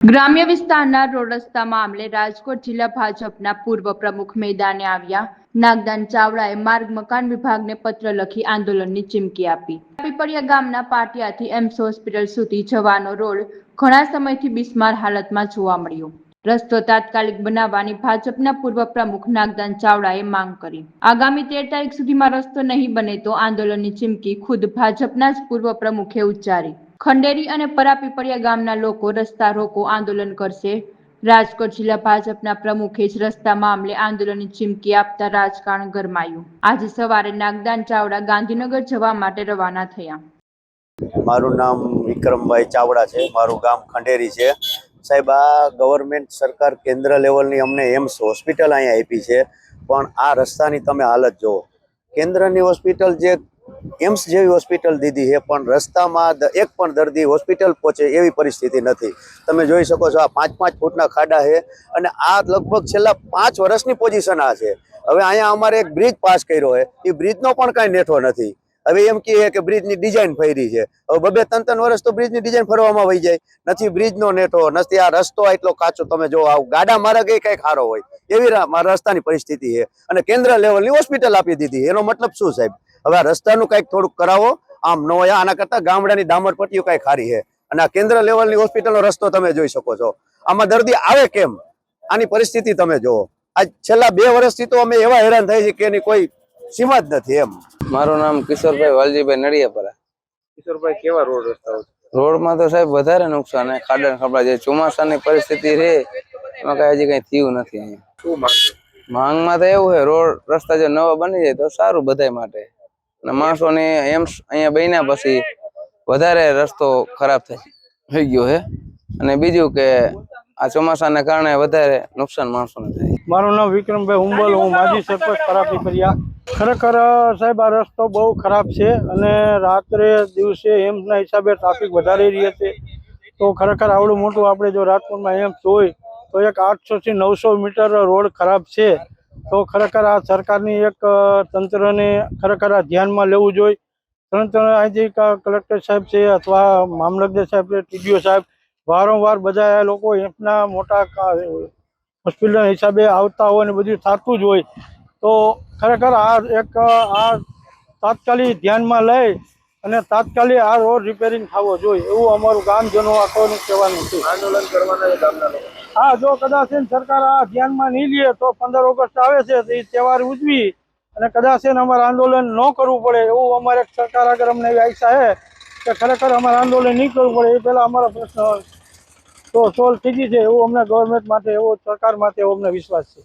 ગ્રામ્ય વિસ્તારના રોડ રસ્તા મામલે રાજકોટ જિલ્લા ભાજપના પૂર્વ પ્રમુખ મેદાને આવ્યા. નાગદાન ચાવડાએ માર્ગ મકાન વિભાગને પત્ર લખી આંદોલનની ચીમકી આપી. પીપળિયા ગામના પાટિયાથી એમ્સ હોસ્પિટલ સુધી જવાનો રોડ ઘણા સમયથી બિસ્માર હાલતમાં જોવા મળ્યો. રસ્તો તાત્કાલિક બનાવવાની ભાજપના પૂર્વ પ્રમુખ નાગદાન ચાવડાએ માંગ કરી. આગામી 13 તારીખ સુધીમાં રસ્તો નહીં બને તો આંદોલનની ચીમકી ખુદ ભાજપના જ પૂર્વ પ્રમુખે ઉચ્ચારી. ખંડેરી અને પરાપીપળિયા ગામના લોકો રસ્તા રોકો આંદોલન કરશે. રાજકોટ જિલ્લા ભાજપના પ્રમુખે જ રસ્તા મામલે આંદોલનની ચીમકી આપતા રાજકારણ ગરમાયું. આજે સવારે નાગદાન ચાવડા ગાંધીનગર જવા માટે રવાના થયા. મારું નામ વિક્રમભાઈ ચાવડા છે. મારું ગામ ખંડેરી છે. સાહેબ, આ ગવર્મેન્ટ સરકાર કેન્દ્ર લેવલની અમને એમ્સ હોસ્પિટલ અહીંયા આપી છે, પણ આ રસ્તાની તમે હાલત જુઓ. કેન્દ્રની હોસ્પિટલ જે એમ્સ જેવી હોસ્પિટલ દીધી છે, પણ રસ્તામાં એક પણ દર્દી હોસ્પિટલ પહોંચે એવી પરિસ્થિતિ નથી. તમે જોઈ શકો છો, આ 5-5 ફૂટના ખાડા છે અને આ લગભગ છેલ્લા 5 વર્ષની પોઝિશન આ છે. હવે અહીંયા અમારે એક બ્રિજ પાસ કર્યો છે, એ બ્રિજનો પણ કાંઈ નેઠો નથી. હવે એમ કહે કે બ્રિજની ડિઝાઇન ફરી છે. હવે 2-3 વર્ષ તો બ્રિજની ડિઝાઇન ફરવામાં વહી જાય. નથી બ્રિજનો નેઠો, નથી આ રસ્તો એટલો કાચો. તમે જો આ ગાડા માર્ગ એ કંઈક સારો હોય એવી રસ્તાની પરિસ્થિતિ છે, અને કેન્દ્ર લેવલની હોસ્પિટલ આપી દીધી. એનો મતલબ શું સાહેબ? હવે આ રસ્તાનું કંઈક થોડુંક કરાવો. આમ ન હોય, આના કરતાં ગામડાની ડામર પટ્ટીઓ કંઈક સારી છે. અને આ કેન્દ્ર લેવલની હોસ્પિટલનો રસ્તો તમે જોઈ શકો છો. આમાં દર્દી આવે કેમ? આની પરિસ્થિતિ તમે જુઓ. આજ છેલ્લા 2 વર્ષથી તો અમે એવા હેરાન થાય છે કે એની કોઈ સીમા જ નથી. એમ મારું નામ કિશોરભાઈ વાલજીભાઈ નડિયાપરા. કિશોરભાઈ, કેવા રોડ રસ્તાઓ? રોડમાં તો સાહેબ વધારે નુકસાન. ખાડા ખબડા જે ચોમાસાની પરિસ્થિતિ રહે એમાં કઈ હજી કઈ થયું નથી. અહીંયા શું માંગો? માંગમાં તો એવું છે, રોડ રસ્તા જો નવા બની જાય તો સારું બધા માટે. અને માણસોને એમ્સ અહીંયા બન્યા પછી વધારે રસ્તો ખરાબ થઈ ગયો છે. અને બીજું કે આ ચોમાસાના કારણે વધારે નુકસાન માણસોને થાય. મારું નામ વિક્રમભાઈ હુંબલ, હું માજી સરપંચ પરાપીપળિયા. ખરેખર સાહેબ, આ રસ્તો બહુ ખરાબ છે અને રાત્રે દિવસે એમ્સના હિસાબે ટ્રાફિક વધારી રહી છે. તો ખરેખર આવડું મોટું આપણે જો રાજકોટમાં એમ્સ હોય તો એક 800 થી 900 મીટર રોડ ખરાબ છે. તો ખરેખર આ સરકારની એક તંત્રને ખરેખર આ ધ્યાનમાં લેવું જોઈએ. તંત્ર અહીંથી કલેક્ટર સાહેબ છે અથવા મામલતદાર સાહેબ છે, ટીડીઓ સાહેબ વારંવાર બધા લોકો એમ્સના મોટા હોસ્પિટલ હિસાબે આવતા હોય ને બધું થતું જ હોય. તો ખરેખર આ તાત્કાલિક ધ્યાનમાં લઈ અને તાત્કાલિક આ રોડ રિપેરિંગ થવો જોઈએ એવું અમારું ગામજનો આખોનું કહેવાનું છે. આંદોલન કરવાના ગામના લોકો? હા, જો કદાચ સરકાર આ ધ્યાનમાં નહીં લે તો 15 ઓગસ્ટ આવે છે તો એ તહેવાર ઉજવી અને કદાચ અમારે આંદોલન ન કરવું પડે એવું અમારે સરકાર આગળ અમને એવી આશા છે કે ખરેખર અમારે આંદોલન નહીં કરવું પડે. એ પહેલાં અમારા પ્રશ્ન તો સોલ્વ થઈ ગઈ છે એવું અમને ગવર્મેન્ટ માટે, એવો સરકાર માટે એવો અમને વિશ્વાસ છે.